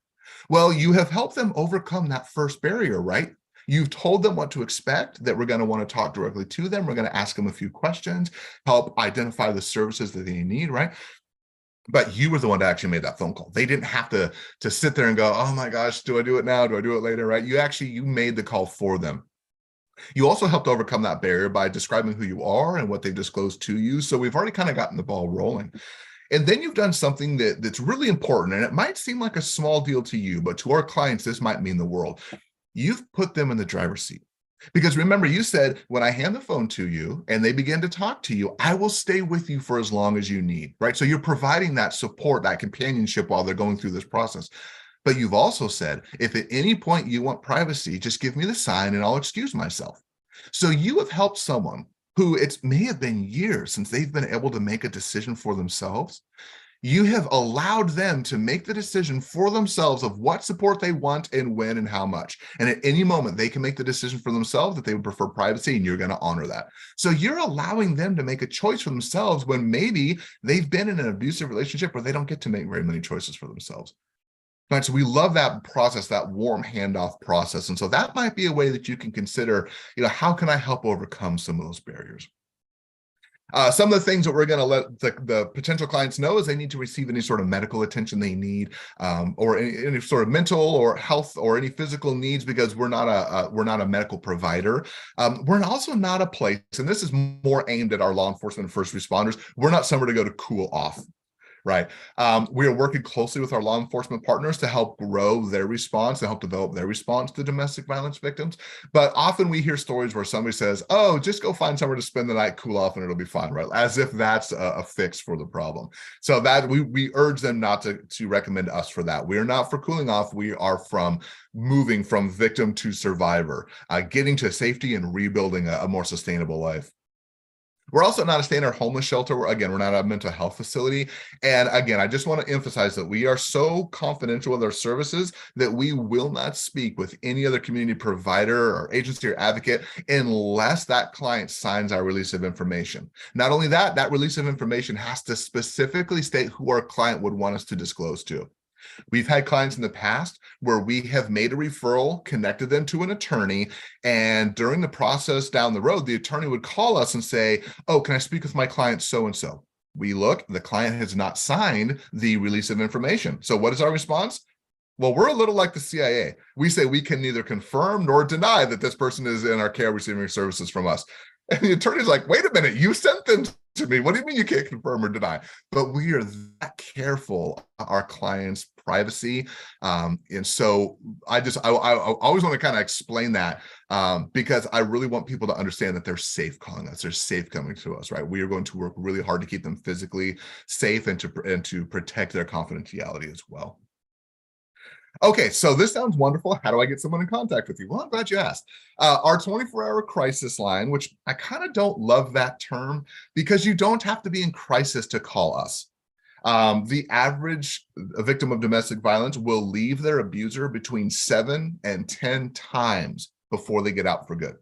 Well, you have helped them overcome that first barrier, right? You've told them what to expect, that we're going to want to talk directly to them. We're going to ask them a few questions, help identify the services that they need, right? But you were the one that actually made that phone call. They didn't have to sit there and go, oh my gosh, do I do it now? Do I do it later, right? You made the call for them. You also helped overcome that barrier by describing who you are and what they've disclosed to you. So we've already kind of gotten the ball rolling. And then you've done something that's really important, and it might seem like a small deal to you, but to our clients, this might mean the world. You've put them in the driver's seat. Because remember, you said, when I hand the phone to you and they begin to talk to you, I will stay with you for as long as you need, right? So you're providing that support, that companionship while they're going through this process. But you've also said, if at any point you want privacy, just give me the sign and I'll excuse myself. So you have helped someone who it may have been years since they've been able to make a decision for themselves. You have allowed them to make the decision for themselves of what support they want and when and how much. And at any moment, they can make the decision for themselves that they would prefer privacy, and you're going to honor that. So you're allowing them to make a choice for themselves when maybe they've been in an abusive relationship where they don't get to make very many choices for themselves. Right, so we love that process, that warm handoff process. And so that might be a way that you can consider, how can I help overcome some of those barriers? Some of the things that we're going to let the potential clients know is they need to receive any sort of medical attention they need, or any sort of mental or health or any physical needs, because we're not a medical provider. We're also not a place, and this is more aimed at our law enforcement and first responders. We're not somewhere to go to cool off. Right. We are working closely with our law enforcement partners to help grow their response and help develop their response to domestic violence victims. But often we hear stories where somebody says, oh, just go find somewhere to spend the night, cool off, and it'll be fine, right? As if that's a fix for the problem. So that we urge them not to recommend us for that. We are not for cooling off. We are from moving from victim to survivor, getting to safety and rebuilding a more sustainable life. We're also not a standard homeless shelter. We're not a mental health facility. And again, I just want to emphasize that we are so confidential with our services that we will not speak with any other community provider or agency or advocate unless that client signs our release of information. Not only that, that release of information has to specifically state who our client would want us to disclose to. We've had clients in the past where we have made a referral, connected them to an attorney, and during the process down the road, the attorney would call us and say, oh, can I speak with my client so-and-so? We look, the client has not signed the release of information. So what is our response? Well, we're a little like the CIA. We say we can neither confirm nor deny that this person is in our care receiving services from us. And the attorney's like, wait a minute, you sent them to me. What do you mean you can't confirm or deny? But we are that careful of our clients' privacy. And so I always want to kind of explain that because I really want people to understand that they're safe calling us. They're safe coming to us, right? We are going to work really hard to keep them physically safe and to protect their confidentiality as well. Okay, so this sounds wonderful. How do I get someone in contact with you? Well, I'm glad you asked. Our 24-hour crisis line, which I kind of don't love that term because you don't have to be in crisis to call us. The average victim of domestic violence will leave their abuser between 7 and 10 times before they get out for good.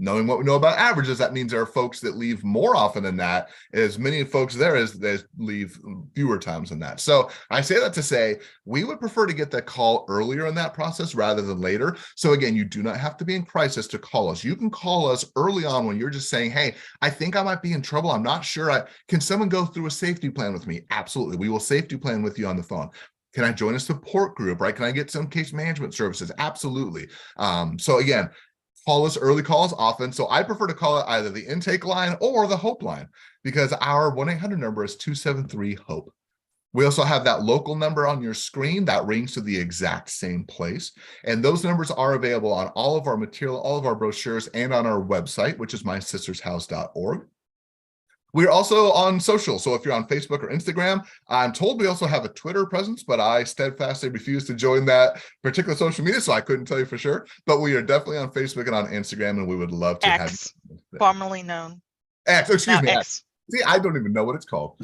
Knowing what we know about averages, that means there are folks that leave more often than that, as many folks there as leave fewer times than that. So I say that to say, we would prefer to get that call earlier in that process rather than later. So again, you do not have to be in crisis to call us. You can call us early on when you're just saying, hey, I think I might be in trouble. I'm not sure. Can someone go through a safety plan with me? Absolutely. We will safety plan with you on the phone. Can I join a support group, right? Can I get some case management services? Absolutely. So again, call us early, calls often. So I prefer to call it either the intake line or the HOPE line because our 1-800 number is 273-HOPE. We also have that local number on your screen that rings to the exact same place. And those numbers are available on all of our material, all of our brochures, and on our website, which is mysistershouse.org. We're also on social. So if you're on Facebook or Instagram, I'm told we also have a Twitter presence, but I steadfastly refuse to join that particular social media, so I couldn't tell you for sure. But we are definitely on Facebook and on Instagram, and we would love to have you. Formerly known. X, excuse me. X. See, I don't even know what it's called.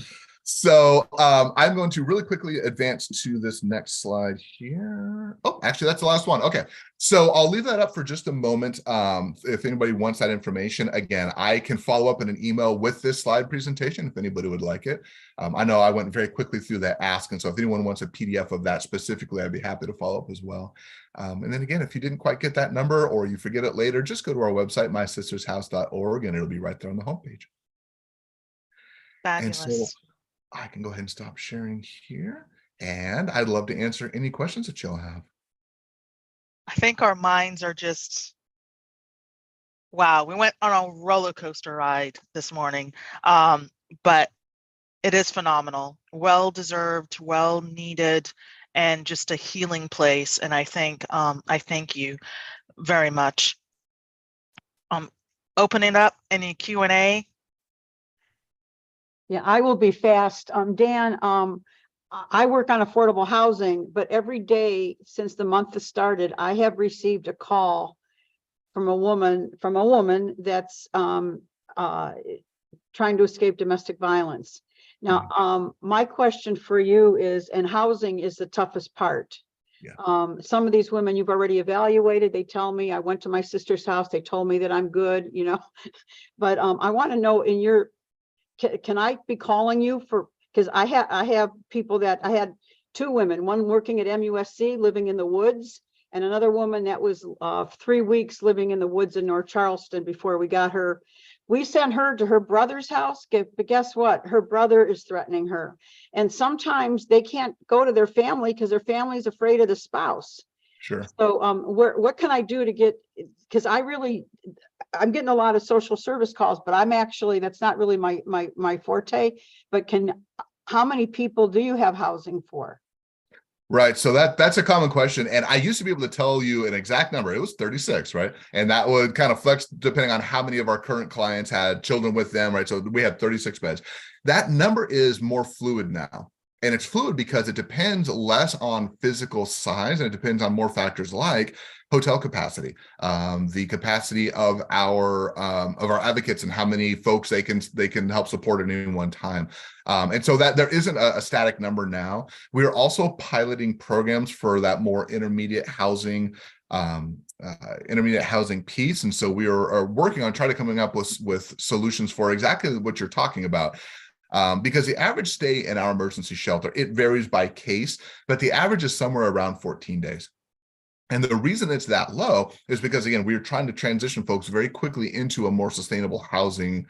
So I'm going to really quickly advance to this next slide here. Oh, actually, that's the last one. Okay, so I'll leave that up for just a moment. If anybody wants that information, again, I can follow up in an email with this slide presentation if anybody would like it. I know I went very quickly through that ask, and so if anyone wants a PDF of that specifically, I'd be happy to follow up as well. And then again, if you didn't quite get that number or you forget it later, just go to our website, mysistershouse.org, and it'll be right there on the homepage. Fabulous. And so I can go ahead and stop sharing here, and I'd love to answer any questions that y'all have. I think our minds are just, wow, we went on a roller coaster ride this morning, but it is phenomenal, well-deserved, well-needed, and just a healing place. And I thank you very much. Opening up any Q&A. Yeah, I will be fast. Dan, I work on affordable housing, but every day since the month has started, I have received a call from a woman that's trying to escape domestic violence. Now, my question for you is, and housing is the toughest part. Yeah. Some of these women you've already evaluated, they tell me, I went to my sister's house, they told me that I'm good, but I want to know in your, can I be calling you for, because I have people that I had 2 women, one working at MUSC living in the woods, and another woman that was 3 weeks living in the woods in North Charleston before we got her. We sent her to her brother's house, but guess what? Her brother is threatening her. And sometimes they can't go to their family because their family is afraid of the spouse. Sure. So what can I do to get, because I'm getting a lot of social service calls, but that's not really my forte, but how many people do you have housing for? Right. So that's a common question. And I used to be able to tell you an exact number. It was 36, right? And that would kind of flex depending on how many of our current clients had children with them, right? So we had 36 beds. That number is more fluid now. And it's fluid because it depends less on physical size, and it depends on more factors like hotel capacity, the capacity of our advocates, and how many folks they can help support at any one time. And so that there isn't a static number now. We are also piloting programs for that more intermediate housing piece, and so we are working on trying to coming up with solutions for exactly what you're talking about. Because the average stay in our emergency shelter, it varies by case, but the average is somewhere around 14 days. And the reason it's that low is because, again, we're trying to transition folks very quickly into a more sustainable housing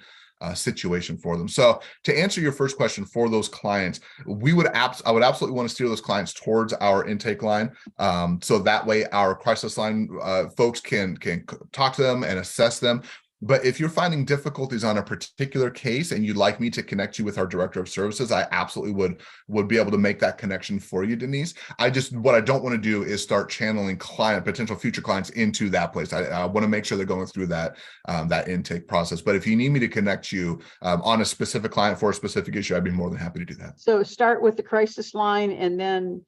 situation for them. So to answer your first question, for those clients, I would absolutely want to steer those clients towards our intake line. So that way our crisis line folks can talk to them and assess them. But if you're finding difficulties on a particular case and you'd like me to connect you with our director of services, I absolutely would be able to make that connection for you, Denise. What I don't want to do is start channeling potential future clients into that place. I want to make sure they're going through that intake process. But if you need me to connect you on a specific client for a specific issue, I'd be more than happy to do that. So start with the crisis line and then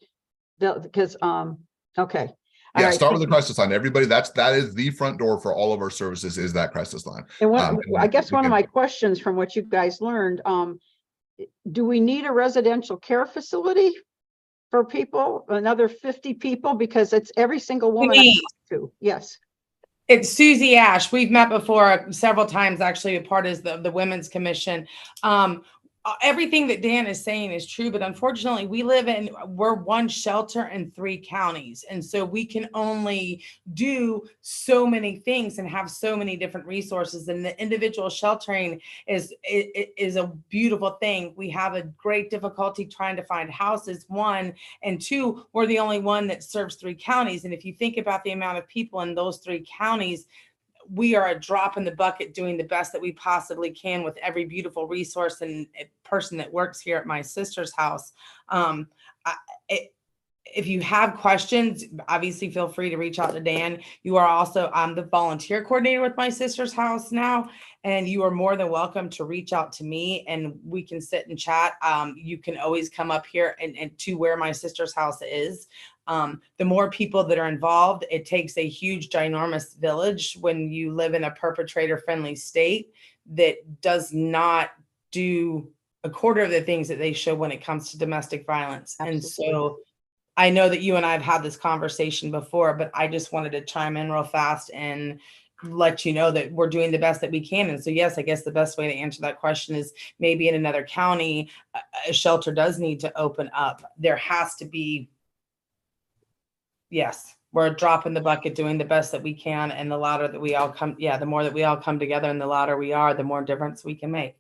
okay. Yeah, right, start with the crisis line. Everybody, that is the front door for all of our services, is that crisis line. And I guess one of my questions from what you guys learned, do we need a residential care facility for people, another 50 people? Because it's every single woman I talk to. Yes. It's Susie Ash. We've met before several times, actually, a part of the Women's Commission. Everything that Dan is saying is true, but unfortunately we're one shelter in 3 counties. And so we can only do so many things and have so many different resources. And the individual sheltering is a beautiful thing. We have a great difficulty trying to find houses, 1, and 2, we're the only one that serves 3 counties. And if you think about the amount of people in those 3 counties, we are a drop in the bucket doing the best that we possibly can with every beautiful resource and person that works here at my sister's house. If you have questions, obviously feel free to reach out to Dan. You are also, I'm the volunteer coordinator with my sister's house now, and you are more than welcome to reach out to me and we can sit and chat. You can always come up here and to where my sister's house is. The more people that are involved, it takes a huge, ginormous village when you live in a perpetrator-friendly state that does not do a quarter of the things that they should when it comes to domestic violence. Absolutely. And so I know that you and I have had this conversation before, but I just wanted to chime in real fast and let you know that we're doing the best that we can. And so, yes, I guess the best way to answer that question is maybe in another county, a shelter does need to open up. There has to be, yes, we're a drop in the bucket doing the best that we can. And the louder that we all come, the more that we all come together and the louder we are, the more difference we can make.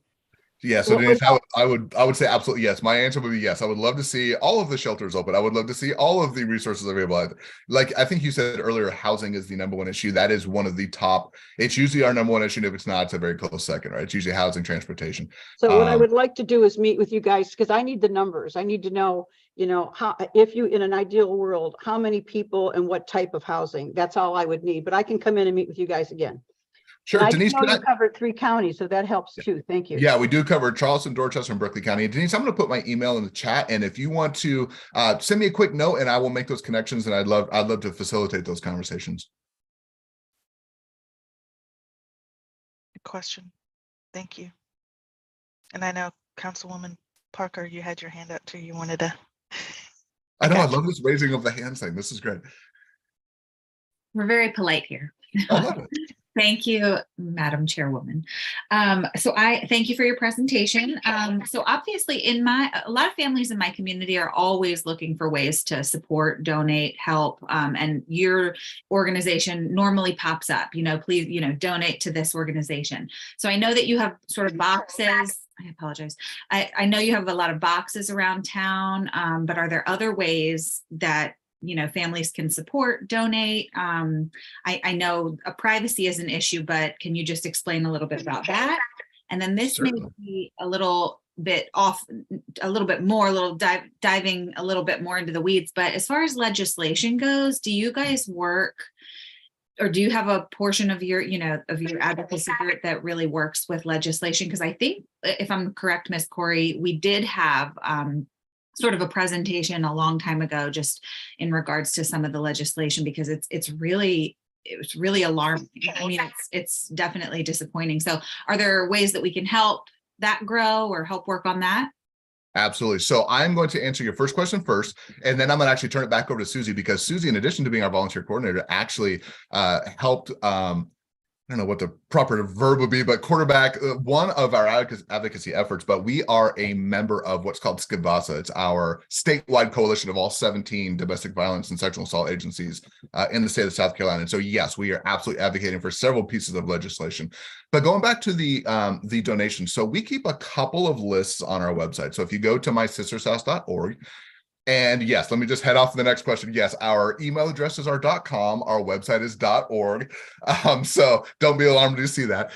Yeah, so Denise, I would say absolutely yes. My answer would be yes. I would love to see all of the shelters open. I would love to see all of the resources available. Like I think you said earlier, housing is the number 1 issue. That is one of the top. It's usually our number 1 issue. And if it's not, it's a very close second, right? It's usually housing, transportation. So what I would like to do is meet with you guys, because I need the numbers. I need to know, how, if you, in an ideal world, how many people and what type of housing. That's all I would need. But I can come in and meet with you guys again. Sure, I Denise. know you covered 3 counties, so that helps too. Thank you. Yeah, we do cover Charleston, Dorchester, and Berkeley County. And Denise, I'm going to put my email in the chat, and if you want to send me a quick note, and I will make those connections. And I'd love to facilitate those conversations. Good question. Thank you. And I know Councilwoman Parker, you had your hand up too. You wanted to. I know. I love this raising of the hands thing. This is great. We're very polite here. I love it. Thank you, Madam Chairwoman. So I thank you for your presentation. So obviously a lot of families in my community are always looking for ways to support, donate, help. And your organization normally pops up, please, donate to this organization. So I know that you have sort of boxes. I apologize. I know you have a lot of boxes around town, but are there other ways that families can support, donate? I know privacy is an issue, but can you just explain a little bit about that? And then this may be a little bit off, diving a little bit more into the weeds, but as far as legislation goes, do you guys work, or do you have a portion of your advocacy group that really works with legislation? Because I think, if I'm correct, Ms. Corey, we did have sort of a presentation a long time ago, just in regards to some of the legislation, because it's really alarming. I mean, it's definitely disappointing. So are there ways that we can help that grow or help work on that? Absolutely. So I'm going to answer your first question first, and then I'm going to actually turn it back over to Susie, because Susie, in addition to being our volunteer coordinator, actually helped I don't know what the proper verb would be, but quarterback one of our advocacy efforts. But we are a member of what's called SCIVASA. It's our statewide coalition of all 17 domestic violence and sexual assault agencies in the state of South Carolina. And so, yes, we are absolutely advocating for several pieces of legislation. But going back to the donation, so we keep a couple of lists on our website. So if you go to mysistershouse.org, and yes, let me just head off to the next question. Yes, our email addresses are .com. Our website is .org. So don't be alarmed to see that.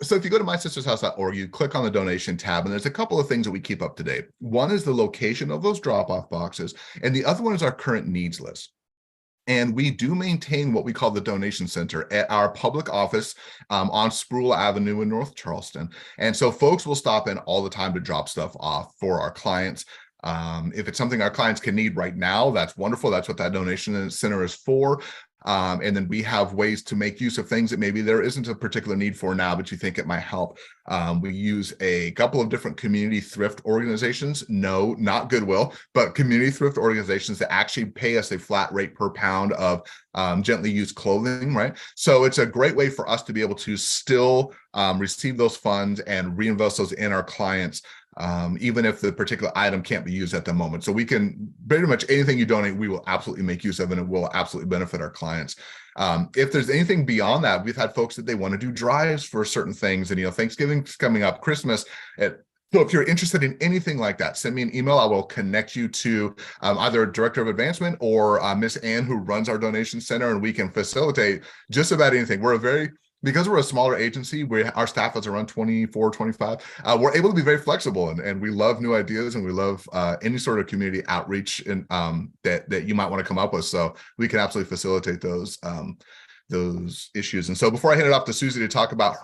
So if you go to mysistershouse.org, you click on the donation tab, and there's a couple of things that we keep up to date. One is the location of those drop-off boxes, and the other one is our current needs list. And we do maintain what we call the donation center at our public office on Sproul Avenue in North Charleston. And so folks will stop in all the time to drop stuff off for our clients. If it's something our clients can need right now, that's wonderful. That's what that donation center is for. And then we have ways to make use of things that maybe there isn't a particular need for now, but you think it might help. We use a couple of different community thrift organizations. No, not Goodwill, but community thrift organizations that actually pay us a flat rate per pound of gently used clothing, right? So it's a great way for us to be able to still receive those funds and reinvest those in our clients, even if the particular item can't be used at the moment. So we can pretty much anything you donate, we will absolutely make use of, and it will absolutely benefit our clients. If there's anything beyond that, we've had folks that they want to do drives for certain things, and Thanksgiving's coming up, Christmas. So if you're interested in anything like that, send me an email. I will connect you to either a director of advancement or Miss Ann, who runs our donation center, and we can facilitate just about anything. Because we're a smaller agency, our staff is around 24, 25. We're able to be very flexible, and we love new ideas, and we love any sort of community outreach that you might want to come up with. So we can absolutely facilitate those issues. And so before I hand it off to Susie to talk about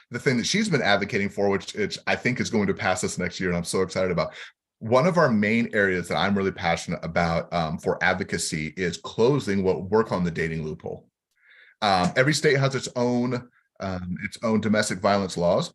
the thing that she's been advocating for, which I think is going to pass us next year, and I'm so excited about. One of our main areas that I'm really passionate about for advocacy is closing what work on the dating loophole. Every state has its own domestic violence laws.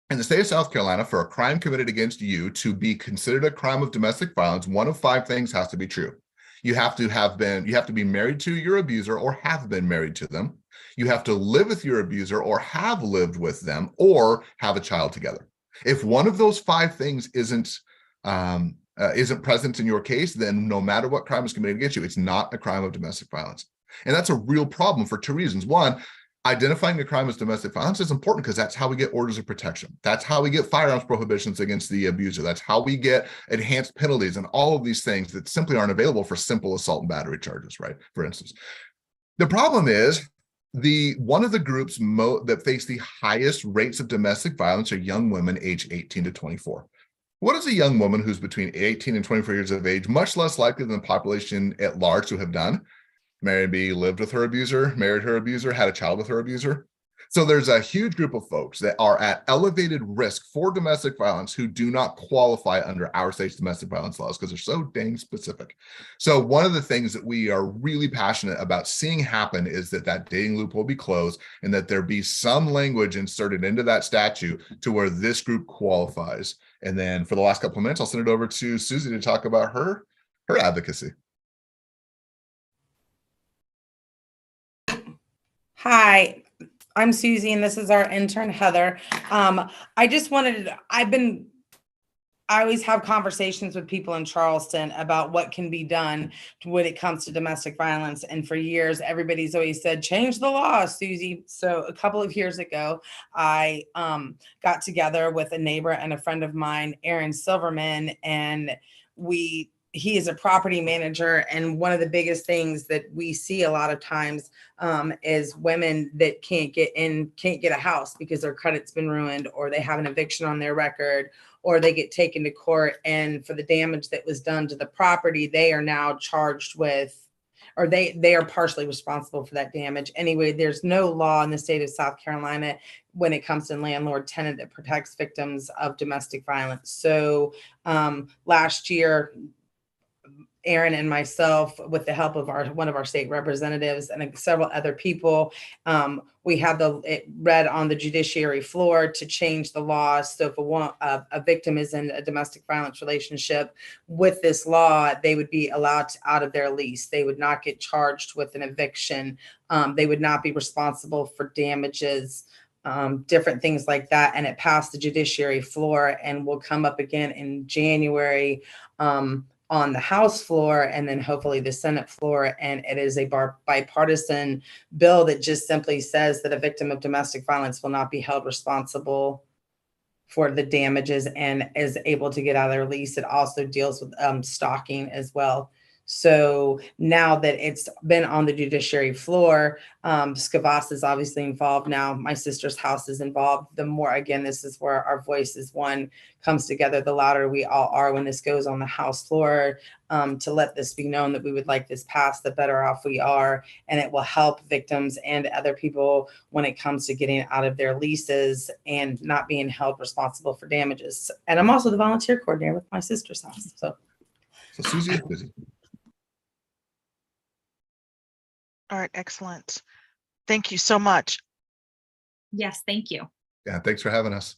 In the state of South Carolina, for a crime committed against you to be considered a crime of domestic violence, one of 5 things has to be true. You have to be married to your abuser or have been married to them. You have to live with your abuser or have lived with them, or have a child together. If one of those 5 things isn't present in your case, then no matter what crime is committed against you, it's not a crime of domestic violence. And that's a real problem for 2 reasons. One, identifying a crime as domestic violence is important because that's how we get orders of protection. That's how we get firearms prohibitions against the abuser. That's how we get enhanced penalties and all of these things that simply aren't available for simple assault and battery charges, right? For instance. The problem is one of the groups that face the highest rates of domestic violence are young women aged 18 to 24. What is a young woman who's between 18 and 24 years of age much less likely than the population at large to have done? Maybe lived with her abuser, married her abuser, had a child with her abuser. So there's a huge group of folks that are at elevated risk for domestic violence who do not qualify under our state's domestic violence laws because they're so dang specific. So one of the things that we are really passionate about seeing happen is that dating loophole be closed, and that there be some language inserted into that statute to where this group qualifies. And then for the last couple of minutes, I'll send it over to Susie to talk about her advocacy. Hi, I'm Susie, and this is our intern, Heather. I always have conversations with people in Charleston about what can be done when it comes to domestic violence. And for years, everybody's always said, change the law, Susie. So a couple of years ago, I got together with a neighbor and a friend of mine, Aaron Silverman, and he is a property manager. And one of the biggest things that we see a lot of times is women that can't get a house because their credit's been ruined, or they have an eviction on their record, or they get taken to court. And for the damage that was done to the property, they are now charged with or they are partially responsible for that damage. Anyway, there's no law in the state of South Carolina when it comes to landlord tenant that protects victims of domestic violence. So last year, Aaron and myself, with the help of one of our state representatives and several other people, we had it read on the judiciary floor to change the law. So if a victim is in a domestic violence relationship, with this law, they would be allowed out of their lease. They would not get charged with an eviction. They would not be responsible for damages, different things like that. And it passed the judiciary floor and will come up again in January. On the House floor and then hopefully the Senate floor. And it is a bipartisan bill that just simply says that a victim of domestic violence will not be held responsible for the damages and is able to get out of their lease. It also deals with stalking as well. So now that it's been on the judiciary floor, Scavas is obviously involved now. My sister's house is involved. The more, again, this is where our voices, one, comes together, the louder we all are when this goes on the House floor, to let this be known that we would like this passed, the better off we are. And it will help victims and other people when it comes to getting out of their leases and not being held responsible for damages. And I'm also the volunteer coordinator with my sister's house. So Susie is busy. All right, excellent. Thank you so much. Yes, thank you. Yeah, thanks for having us.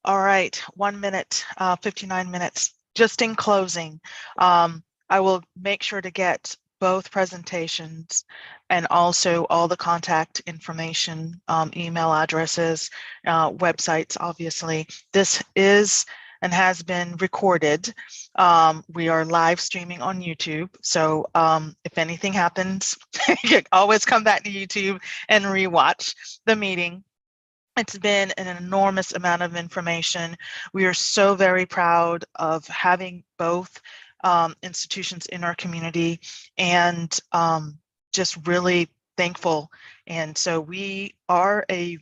All right, 1 minute, 59 minutes. Just in closing, I will make sure to get both presentations and also all the contact information, email addresses, websites, obviously. This is and has been recorded. We are live streaming on YouTube. So if anything happens, you can always come back to YouTube and rewatch the meeting. It's been an enormous amount of information. We are so very proud of having both institutions in our community and just really thankful. And so we are a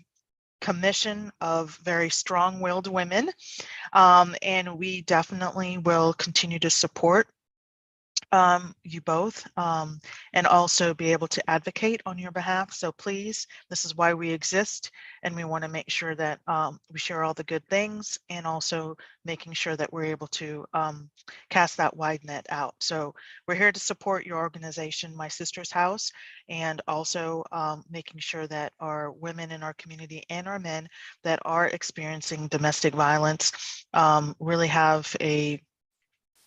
commission of very strong-willed women, and we definitely will continue to support you both, and also be able to advocate on your behalf. So please, this is why we exist, and we want to make sure that we share all the good things and also making sure that we're able to cast that wide net out. So we're here to support your organization, My Sister's House, and also making sure that our women in our community and our men that are experiencing domestic violence really have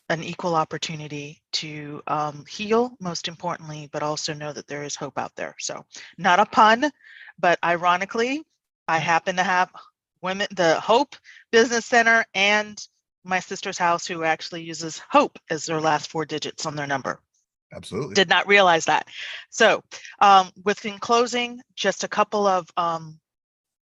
an equal opportunity to heal, most importantly, but also know that there is hope out there. So not a pun, but ironically, I happen to have the Hope Business Center and My Sister's House, who actually uses Hope as their last 4 digits on their number. Absolutely. Did not in that. So in closing, just a couple of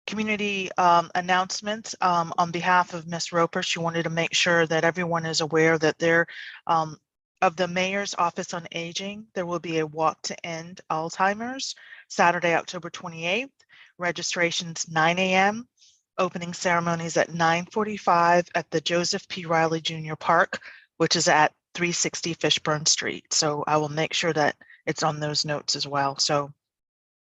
community announcements on behalf of Ms. Roper. She wanted to make sure that everyone is aware that there, of the Mayor's Office on Aging, there will be a walk to end Alzheimer's Saturday, October 28th. Registrations 9 a.m. Opening ceremonies at 9:45 at the Joseph P. Riley Jr. Park, which is at 360 Fishburne Street. So I will make sure that it's on those notes as well. So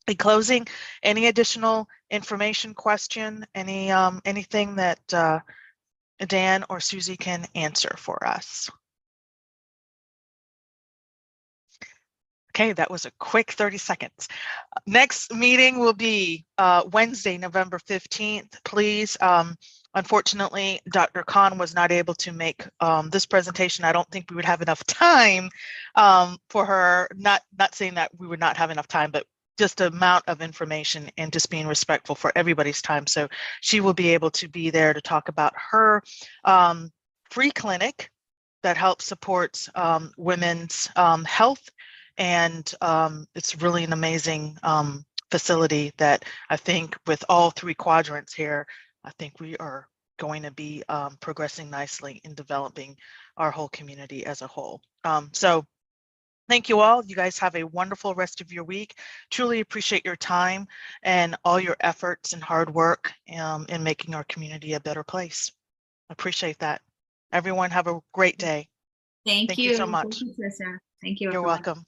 in closing, any additional information, question, anything that Dan or Susie can answer for us? Okay, that was a quick 30 seconds. Next meeting will be Wednesday, November 15th. Please, unfortunately, Dr. Khan was not able to make this presentation. I don't think we would have enough time for her, not saying that we would not have enough time, but just the amount of information and just being respectful for everybody's time. So she will be able to be there to talk about her free clinic that helps support women's health. And it's really an amazing facility that I think with all 3 quadrants here, I think we are going to be progressing nicely in developing our whole community as a whole. So thank you all. You guys have a wonderful rest of your week. Truly appreciate your time and all your efforts and hard work in making our community a better place. Appreciate that. Everyone have a great day. Thank Thank you you so much. Thank you, Tricia. Thank you. You're everyone. welcome.